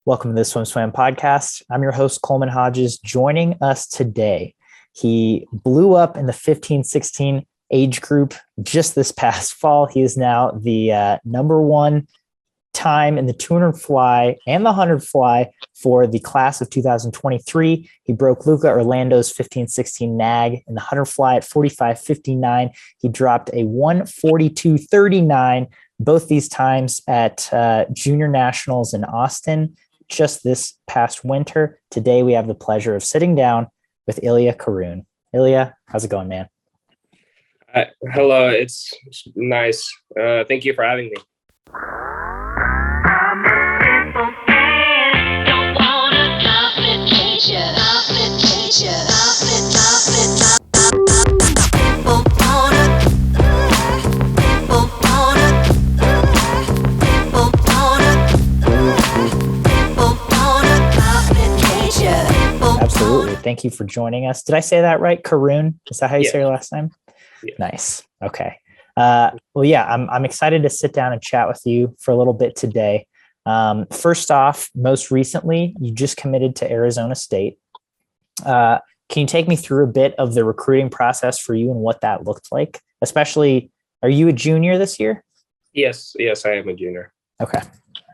Welcome to the SwimSwam podcast. I'm your host, Coleman Hodges. Joining us today, he blew up in the 15-16 age group just this past fall. He is now the number one time in the 200 fly and the 100 fly for the class of 2023. He broke Luca Orlando's 15-16 NAG in the 100 fly at 45.59. He dropped a 142.39, both these times at Junior Nationals in Austin just this past winter. Today, we have the pleasure of sitting down with Ilya Kharun. Ilya, how's it going, man? Hello, it's nice. Thank you for having me. Absolutely. Thank you for joining us. Did I say that right? Kharun? Is that how you say your last name? Yeah. Nice. Okay. Well, yeah, I'm excited to sit down and chat with you for a little bit today. First off, most recently, you just committed to Arizona State. Can you take me through a bit of the recruiting process for you and what that looked like? Especially, are you a junior this year? Yes, I am a junior. Okay.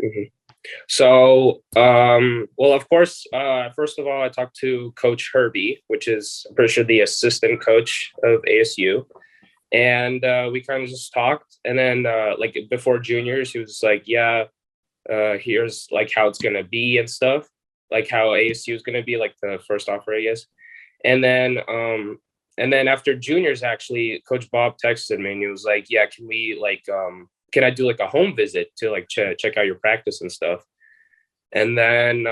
Mm-hmm. So, well, of course, first of all, I talked to Coach Herbie, which is, I'm pretty sure, the assistant coach of ASU. And we kind of just talked. And then, like, before juniors, he was like, here's, like, how it's going to be and stuff. Like, how ASU is going to be, like, the first offer, I guess. And then after juniors, actually, Coach Bob texted me and he was like, yeah, can we, like, can I do like a home visit to like check out your practice and stuff? And then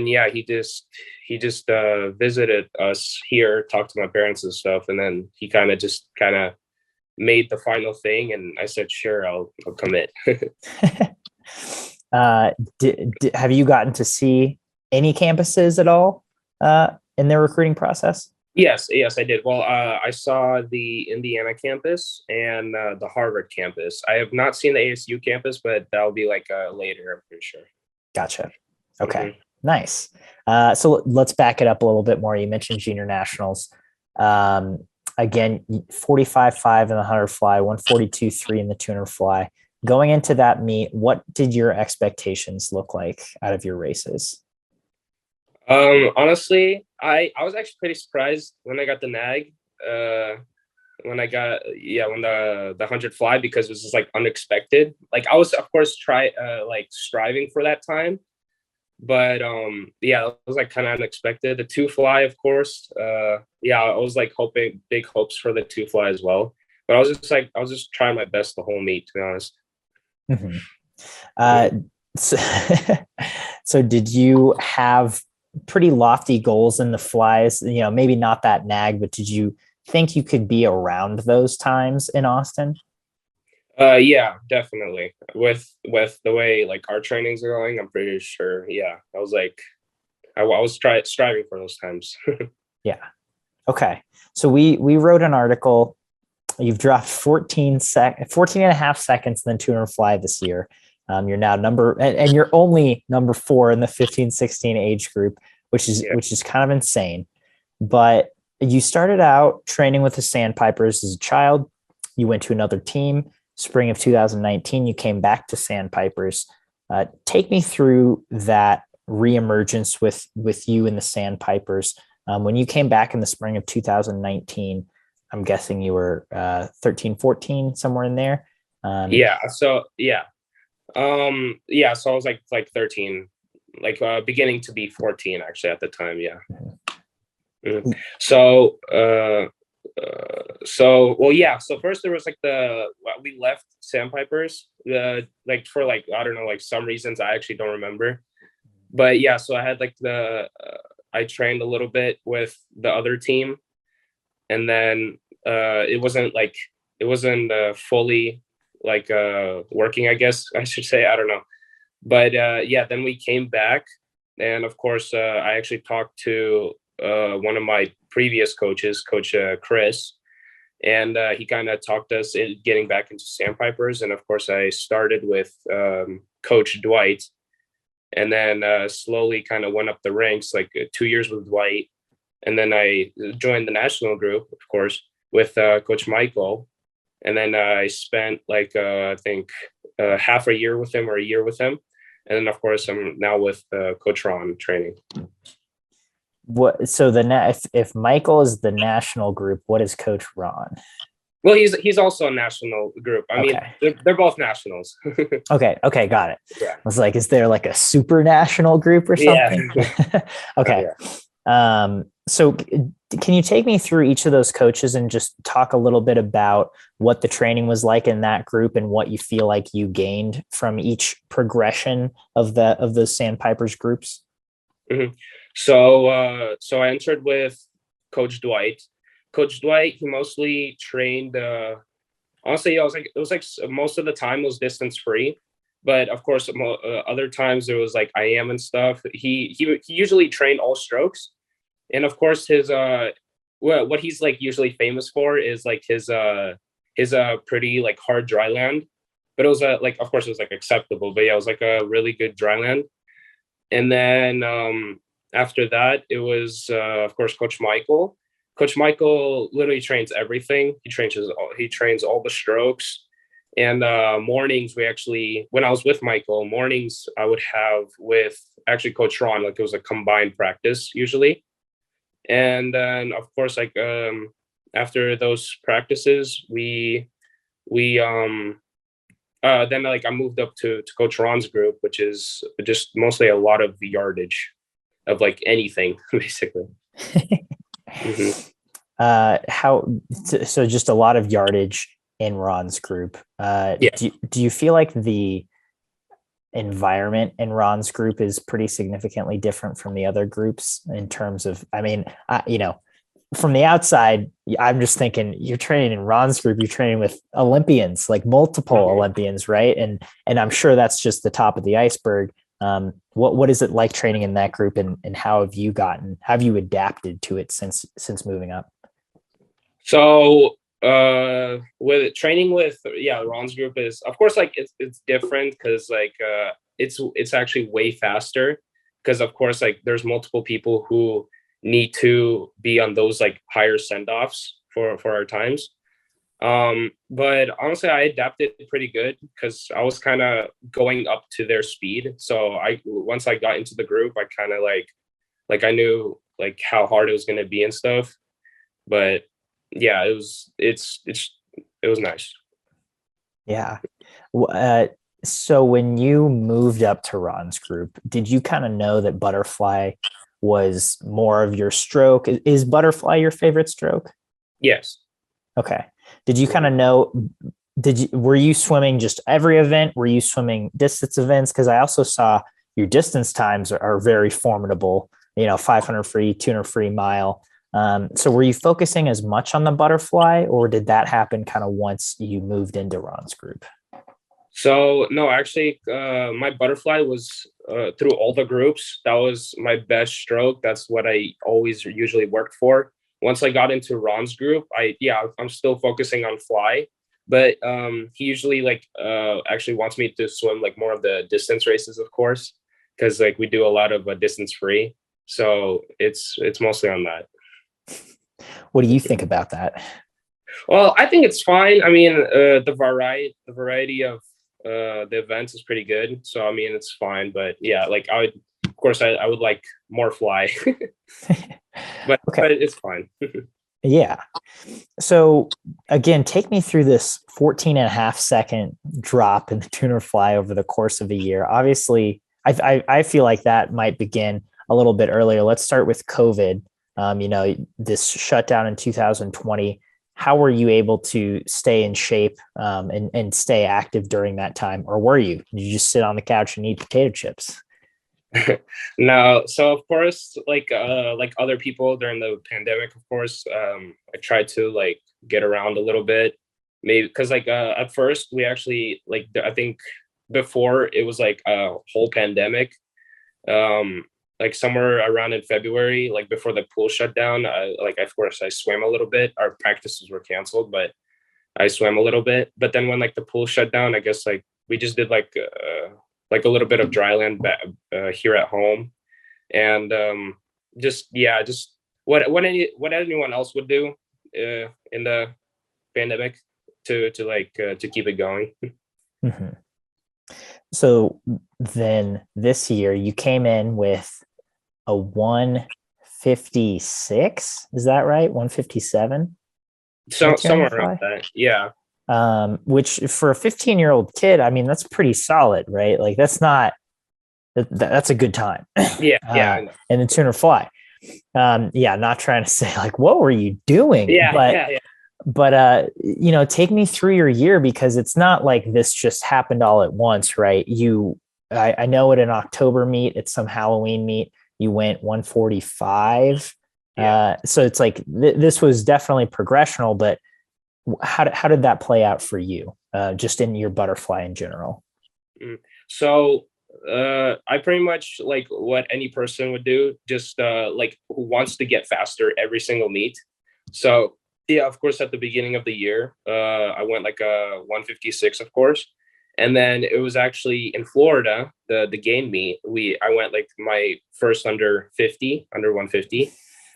yeah, he just visited us here, talked to my parents and stuff, and then he kind of made the final thing, and I said, sure, I'll commit. Have you gotten to see any campuses at all in their recruiting process? Yes, I did. Well, I saw the Indiana campus and the Harvard campus. I have not seen the ASU campus, but that'll be like later, I'm pretty sure. Gotcha. Okay, Mm-hmm. Nice. So let's back it up a little bit more. You mentioned junior nationals. Again, 45.5 in the 100 fly, 142.3 in the 200 fly. Going into that meet, what did your expectations look like out of your races? Honestly, I was actually pretty surprised when I got the NAG, when the 100 fly, because it was just like unexpected. Like I was, of course, striving for that time, but it was like kind of unexpected. The 2 fly, of course, I was like hoping big hopes for the 2 fly as well. But I was just trying my best the whole meet, to be honest. Mm-hmm. So did you have pretty lofty goals in the flies? You know, maybe not that NAG, but did you think you could be around those times in Austin? Yeah, definitely. With the way like our trainings are going, I'm pretty sure. Yeah, I was like, I was striving for those times. Yeah. Okay. So we wrote an article. You've dropped 14 and a half seconds in the 200 fly this year. You're now and you're only number 4 in the 15-16 age group, which is kind of insane. But you started out training with the Sandpipers as a child. You went to another team. Spring of 2019, you came back to Sandpipers. Take me through that reemergence with you and the Sandpipers. When you came back in the spring of 2019, I'm guessing you were 13, 14, somewhere in there. So I was like 13, like beginning to be 14 actually at the time. Yeah. Mm-hmm. So first there was like we left Sandpipers like for like, I don't know, like some reasons I actually don't remember, but yeah, so I had like I trained a little bit with the other team, and then it wasn't fully like working, I guess I should say, I don't know, but then we came back, and of course I actually talked to one of my previous coaches, Coach Chris, and he kind of talked us in getting back into Sandpipers. And of course I started with Coach Dwight, and then slowly kind of went up the ranks, like 2 years with Dwight. And then I joined the national group, of course, with Coach Michael. And then I spent like, I think half a year with him or a year with him. And then, of course, I'm now with Coach Ron training. What? So if Michael is the national group, what is Coach Ron? Well, he's also a national group. I mean, they're both nationals. Okay, got it. Yeah. I was like, is there like a super national group or something? Yeah. Okay. Yeah. So can you take me through each of those coaches and just talk a little bit about what the training was like in that group and what you feel like you gained from each progression of those Sandpipers groups? Mm-hmm. So I entered with Coach Dwight. Coach Dwight, he mostly trained, honestly, it was like most of the time it was distance free, but of course, other times there was like IM and stuff. He usually trained all strokes. And of course his, what he's like usually famous for is like his pretty like hard dry land, but it was like, of course it was like acceptable, but yeah, it was like a really good dry land. And then, after that, it was, of course, Coach Michael. Coach Michael literally trains everything. He trains all the strokes. And mornings, when I was with Michael, mornings I would have with actually Coach Ron, like it was a combined practice usually. And then, of course, like after those practices, then like I moved up to Coach Ron's group, which is just mostly a lot of yardage of like anything, basically. Mm-hmm. So just a lot of yardage in Ron's group. Yeah. Do you feel like the environment in Ron's group is pretty significantly different from the other groups in terms of, I mean, from the outside, I'm just thinking you're training in Ron's group, you're training with Olympians, like multiple mm-hmm. Olympians, right? And I'm sure that's just the top of the iceberg. What is it like training in that group, and how have you adapted to it since moving up? So with training with Ron's group is, of course, like it's different because like it's actually way faster because of course like there's multiple people who need to be on those like higher send-offs for our times. But honestly, I adapted pretty good because I was kind of going up to their speed. So once I got into the group, I kind of like I knew like how hard it was going to be and stuff. But yeah, it was nice. Yeah. So when you moved up to Ron's group, did you kind of know that butterfly was more of your stroke? Is butterfly your favorite stroke? Yes. Okay. Did you kind of know, were you swimming just every event? Were you swimming distance events? Because I also saw your distance times are very formidable, 500 free, 200 free mile. So were you focusing as much on the butterfly, or did that happen kind of once you moved into Ron's group? So no, actually, my butterfly was through all the groups. That was my best stroke. That's what I always usually worked for. Once I got into Ron's group, I'm still focusing on fly, but he usually actually wants me to swim like more of the distance races, of course, because like we do a lot of distance free. So it's mostly on that. What do you think about that? Well, I think it's fine. I mean, the variety of the events is pretty good. So I mean, it's fine. But yeah, like I would like more fly. but it's fine. Yeah. So again, take me through this 14.5-second drop in the tuner fly over the course of a year. Obviously, I feel like that might begin a little bit earlier. Let's start with COVID. This shutdown in 2020. How were you able to stay in shape and stay active during that time? Or were you? Did you just sit on the couch and eat potato chips? No. So of course, like other people during the pandemic, of course, I tried to like get around a little bit, maybe because at first we actually I think before it was like a whole pandemic, like somewhere around in February, like before the pool shut down, of course I swam a little bit. Our practices were canceled, but I swam a little bit. But then when like the pool shut down, I guess like we just did like like a little bit of dry land here at home, and just what anyone else would do in the pandemic to keep it going. Mm-hmm. So then this year you came in with a 156. Is that right? 157? So somewhere around that. Yeah. Which for a 15-year-old kid, I mean, that's pretty solid, right? Like that's a good time. Yeah. And then Sooner fly. Not trying to say like, what were you doing? Yeah. But take me through your year, because it's not like this just happened all at once, right? I know at an October meet, it's some Halloween meet, you went 145. Yeah. So it's like this was definitely progressional, but how did that play out for you, just in your butterfly in general? So I pretty much like what any person would do, just like who wants to get faster every single meet. So yeah, of course, at the beginning of the year, I went like a 156, of course. And then it was actually in Florida, the game meet. I went like my first under 150.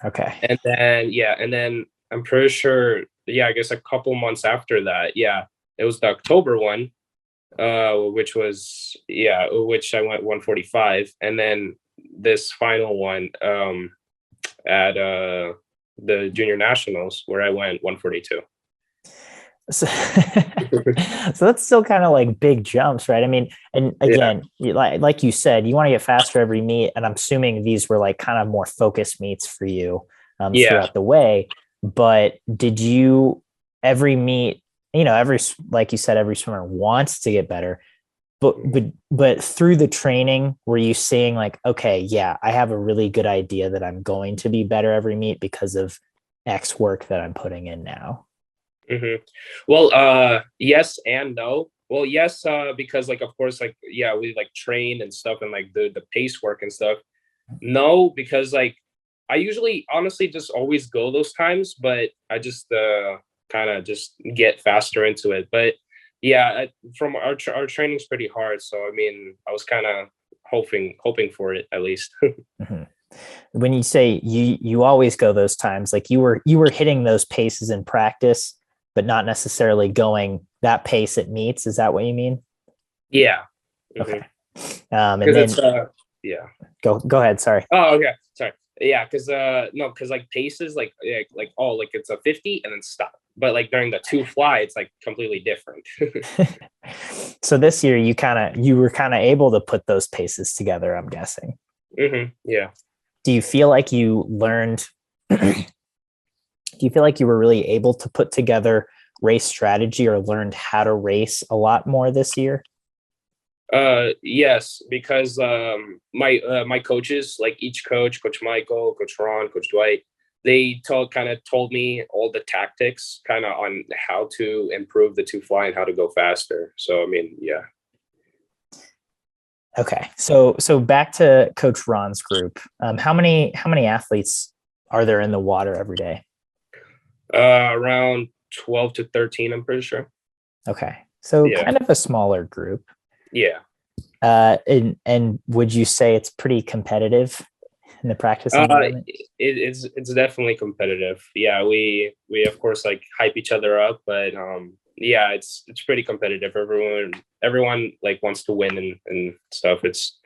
Okay. And then I'm pretty sure, I guess a couple months after that, it was the October one, which I went 145. And then this final one at the junior nationals, where I went 142. So, so that's still kind of like big jumps, right? I mean, and again, like you said, you want to get faster every meet, and I'm assuming these were like kind of more focused meets for you throughout the way. But did you every meet, like you said, every swimmer wants to get better, but through the training, were you seeing like, okay, yeah, I have a really good idea that I'm going to be better every meet because of X work that I'm putting in now? Mm-hmm. Well, yes and no. Well, yes, because like, of course, like, we like train and stuff, and like the pace work and stuff. No, because like I usually honestly just always go those times, but I just kind of just get faster into it. But from our training's pretty hard, so I mean, I was kind of hoping for it at least. Mm-hmm. When you say you always go those times, like you were hitting those paces in practice, but not necessarily going that pace it meets. Is that what you mean? Yeah. Okay. And then go ahead. Sorry. Oh, okay. Sorry. Yeah, because no, because like paces, like it's a 50 and then stop. But like during the two fly, it's like completely different. So this year you were kind of able to put those paces together, I'm guessing. Mm-hmm. Yeah. Do you feel like you learned? Do you feel like you were really able to put together race strategy or learned how to race a lot more this year? Yes, because my coaches, like each coach, Coach Michael, Coach Ron, Coach Dwight, they told me all the tactics kind of on how to improve the two fly and how to go faster. So I mean, yeah. Okay, so back to Coach Ron's group. How many athletes are there in the water every day? Around 12 to 13, I'm pretty sure. Okay, so kind of a smaller group. Yeah. And would you say it's pretty competitive in the practice environment? It's definitely competitive. Yeah, we of course like hype each other up, but it's pretty competitive. Everyone like wants to win and stuff. It's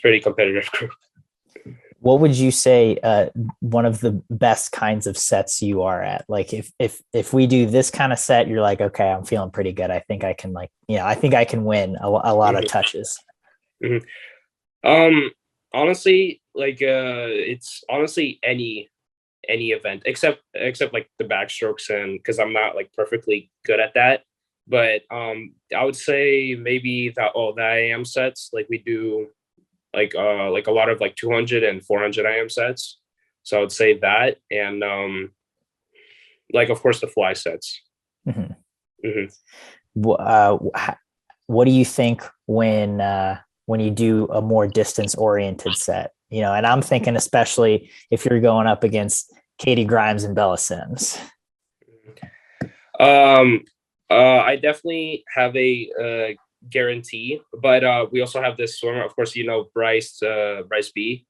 pretty competitive group. What would you say one of the best kinds of sets you are at? Like if we do this kind of set, you're like, okay, I'm feeling pretty good. I think I can I think I can win a lot of touches. Mm-hmm. Honestly, like it's honestly any event except like the backstrokes, and because I'm not like perfectly good at that. But I would say maybe the IM sets, like we do like a lot of like 200 and 400 IM sets. So I would say that, and like of course the fly sets. Mm-hmm. Mm-hmm. What do you think when you do a more distance oriented set? And I'm thinking especially if you're going up against Katie Grimes and Bella Sims. I definitely have a guarantee. But we also have this swimmer, of course, Bryce B,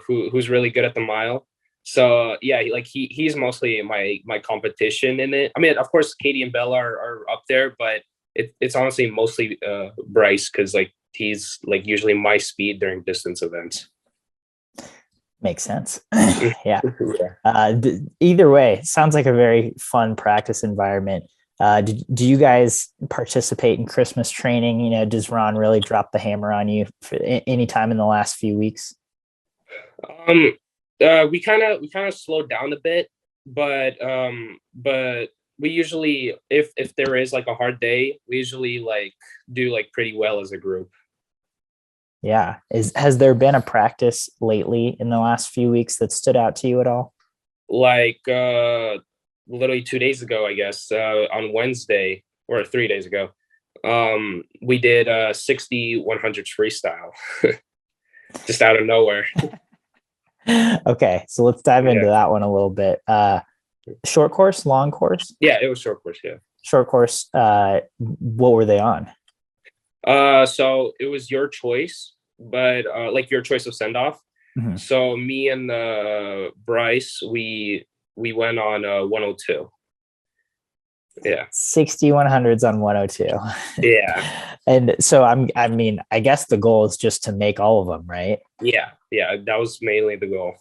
who's really good at the mile. So yeah, he's mostly my competition in it. I mean, of course, Katie and Bella are up there, but it's honestly mostly Bryce, because like he's like usually my speed during distance events. Makes sense. Yeah. Either way, sounds like a very fun practice environment. Do you guys participate in Christmas training? Does Ron really drop the hammer on you for any time in the last few weeks? We kind of slowed down a bit, but we usually, if there is like a hard day, we usually like do like pretty well as a group. Yeah. Has there been a practice lately in the last few weeks that stood out to you at all? Like literally 2 days ago, I guess, on Wednesday, or 3 days ago, we did 60 100s freestyle just out of nowhere. Okay, so let's dive into that one a little bit. Short course, long course? Yeah, it was short course. Yeah. Short course. What were they on? So it was your choice, but like your choice of send off. Mm-hmm. So me and Bryce, we went on 102. Yeah. 60 100s on 102. Yeah. And so I guess the goal is just to make all of them, right? Yeah. That was mainly the goal.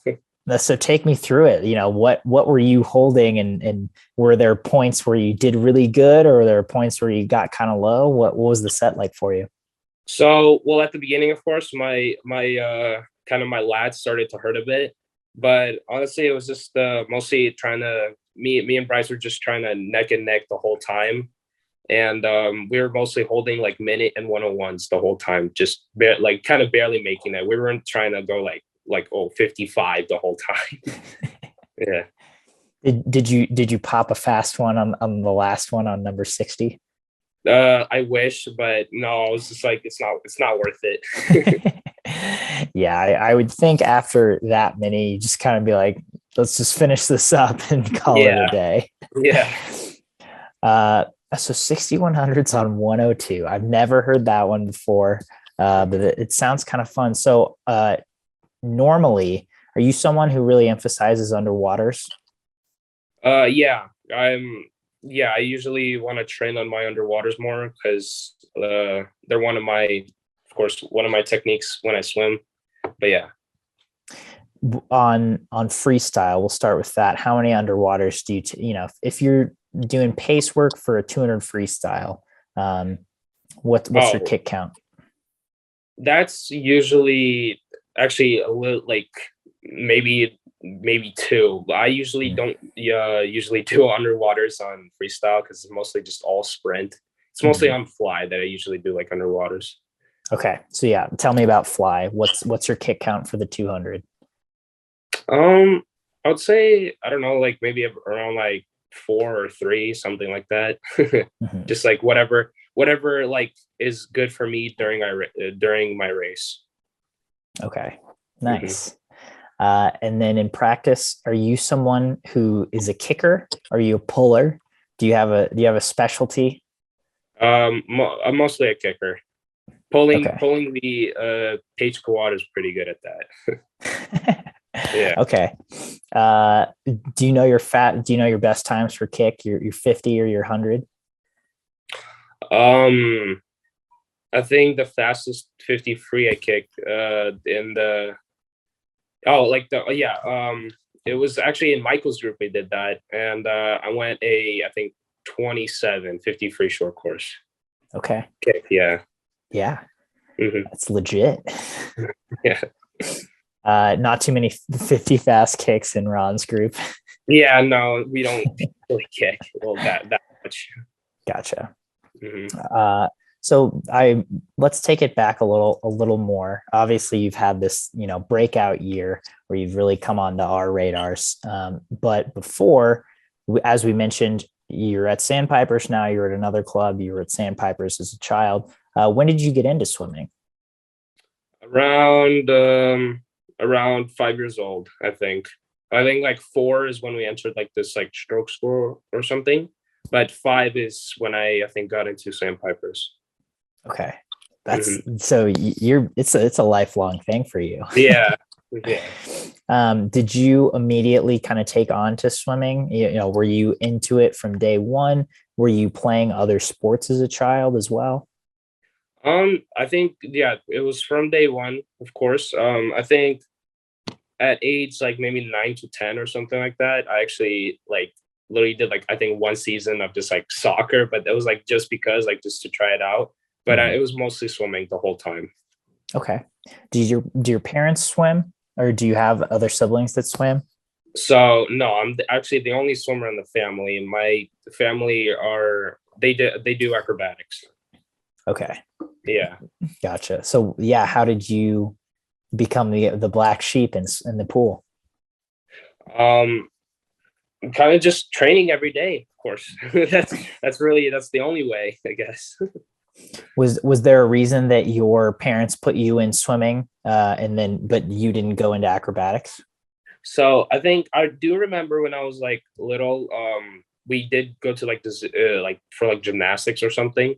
So take me through it. What were you holding, and were there points where you did really good, or were there points where you got kind of low? What was the set like for you? So, well, at the beginning, of course, my kind of my lats started to hurt a bit, but honestly, it was just mostly me and Bryce were just trying to neck and neck the whole time. And we were mostly holding like minute and 101s the whole time, just kind of barely making it. We weren't trying to go like 55 the whole time. Yeah. Did you pop a fast one on the last one on number 60? I wish, but no, I was just like, it's not worth it. Yeah, I would think after that many, you just kind of be like, let's just finish this up and call it a day. Yeah. So 60 100s on 102. I've never heard that one before, but it sounds kind of fun. So normally, are you someone who really emphasizes underwaters? I usually want to train on my underwaters more, because they're one of my techniques when I swim. But yeah. On freestyle, we'll start with that. How many underwaters do you if you're doing pace work for a 200 freestyle, what's your kick count? That's usually actually a little, like maybe 2. I usually don't usually do underwaters on freestyle, because it's mostly just all sprint. It's mostly on fly that I usually do like underwaters. Okay, so yeah, tell me about fly. What's your kick count for the 200? I would say, I don't know, like maybe around like 4 or 3, something like that. Just like whatever like is good for me during my race. Okay, nice. And then in practice, are you someone who is a kicker? Are you a puller? Do you have a specialty? I'm mostly a kicker. Pulling the Paige Kawada is pretty good at that. Yeah. Okay. Do you know your best times for kick? Your 50 or your 100? I think the fastest 50 free I kicked it was actually in Michael's group we did that, and I went I think 27 50 free short course. Okay. Kick, yeah. Mm-hmm. That's legit. Yeah. Not too many 50 fast kicks in Ron's group. Yeah, no, we don't really kick that much. Gotcha. Mm-hmm. So let's take it back a little more. Obviously, you've had this, breakout year where you've really come onto our radars. But before, as we mentioned, you're at Sandpipers now. You're at another club. You were at Sandpipers as a child. When did you get into swimming? Around 5 years old, I think. I think like 4 is when we entered like this like stroke school or something. But 5 is when I think got into Sandpipers. Okay. That's so it's a lifelong thing for you. Yeah. Did you immediately kind of take on to swimming? Were you into it from day one? Were you playing other sports as a child as well? I think, yeah, it was from day one, of course. I think at age like maybe 9 to 10 or something like that, I actually like literally did like I think one season of just like soccer, but it was like just because like just to try it out. But it was mostly swimming the whole time. Okay. Do your parents swim, or do you have other siblings that swim? So no, I'm actually the only swimmer in the family. My family they do acrobatics. Okay. Yeah. Gotcha. So yeah, how did you become the black sheep in the pool? Um, Kind of just training every day, of course. That's the only way, I guess. Was there a reason that your parents put you in swimming, but you didn't go into acrobatics? So I think I do remember when I was like little, we did go to like this like for like gymnastics or something.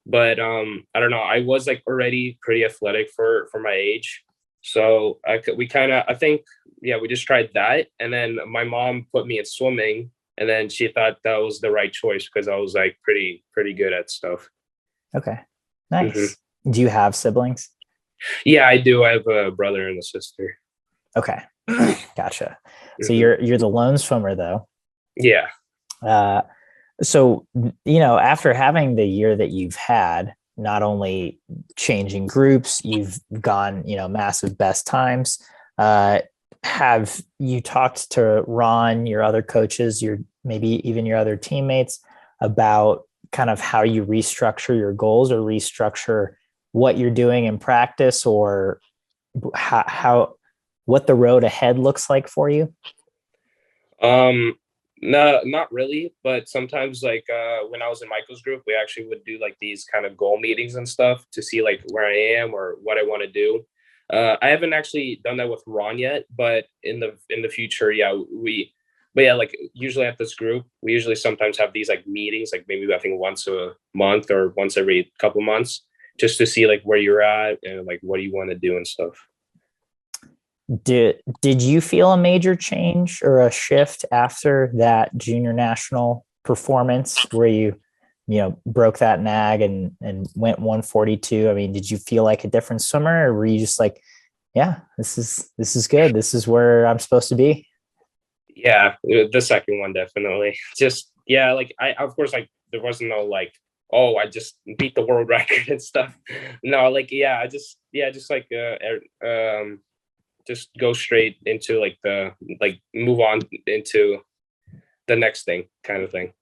But I don't know. I was like already pretty athletic for my age, so we kind of I think yeah we just tried that, and then my mom put me in swimming, and then she thought that was the right choice because I was like pretty good at stuff. Okay, nice. Do you have siblings? Yeah, I do. I have a brother and a sister. Okay, gotcha. So you're the lone swimmer though. Yeah. So, after having the year that you've had, not only changing groups, you've gone, massive best times. Have you talked to Ron, your other coaches, maybe even your other teammates about kind of how you restructure your goals or restructure what you're doing in practice, or what the road ahead looks like for you? No, not really. But sometimes, like when I was in Michael's group, we actually would do like these kind of goal meetings and stuff to see like where I am or what I want to do. I haven't actually done that with Ron yet, but in the future, yeah, but yeah, like usually at this group, we usually sometimes have these like meetings, like maybe I think once a month or once every couple months, just to see like where you're at and like what do you want to do and stuff. Did you feel a major change or a shift after that junior national performance where you broke that NAG and went 142? I mean, did you feel like a different swimmer, or were you just like, yeah, this is good, this is where I'm supposed to be? Yeah, the second one definitely. Just yeah, like I of course like there wasn't no like, oh, I just beat the world record and stuff. No, like yeah, just like just go straight into like move on into the next thing kind of thing.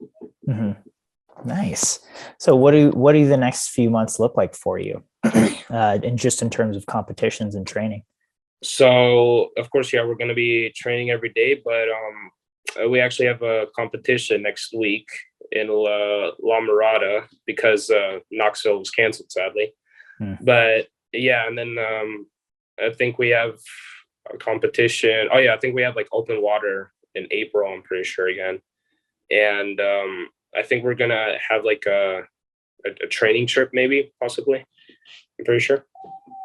Nice. So what do the next few months look like for you, and just in terms of competitions and training? So of course, yeah, we're going to be training every day, but we actually have a competition next week in La Mirada because Knoxville was canceled, sadly. But yeah, and then I think we have a competition. Oh yeah, I think we have like open water in April, I'm pretty sure again. And I think we're gonna have like a training trip, maybe, possibly. I'm pretty sure.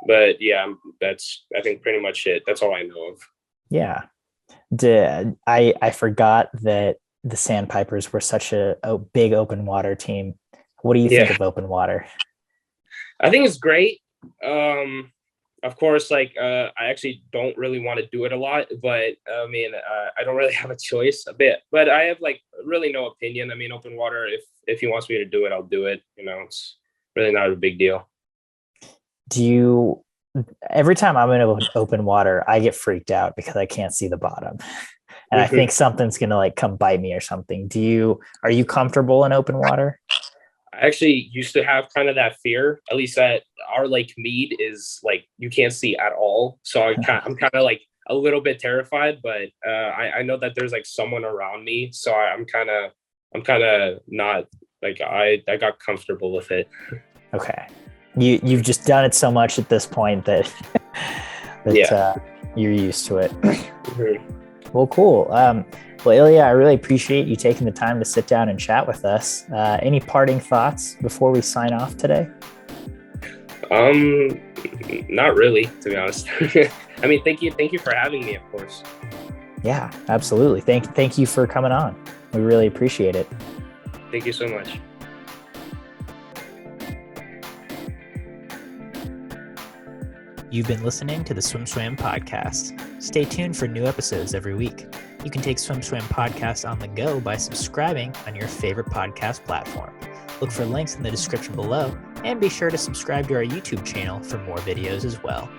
But yeah, that's I think pretty much it. That's all I know of. Yeah. I forgot that the Sandpipers were such a big open water team. What do you think of open water? I think it's great. Of course, like I actually don't really want to do it a lot, but I mean, I don't really have a choice a bit. But I have like really no opinion. I mean, open water. If he wants me to do it, I'll do it. It's really not a big deal. Every time I'm in open water, I get freaked out because I can't see the bottom. And I think something's going to like come bite me or something. Are you comfortable in open water? I actually used to have kind of that fear, at least at our Lake Mead is like, you can't see at all. So I'm kind of like a little bit terrified, but I know that there's like someone around me. So I'm kind of not like, I got comfortable with it. Okay. You've just done it so much at this point that you're used to it. Well, cool. Well, Ilya, I really appreciate you taking the time to sit down and chat with us. Any parting thoughts before we sign off today? Not really, to be honest. I mean, thank you for having me, of course. Yeah, absolutely. Thank you for coming on. We really appreciate it. Thank you so much. You've been listening to the SwimSwam podcast. Stay tuned for new episodes every week. You can take SwimSwam podcast on the go by subscribing on your favorite podcast platform. Look for links in the description below, and be sure to subscribe to our YouTube channel for more videos as well.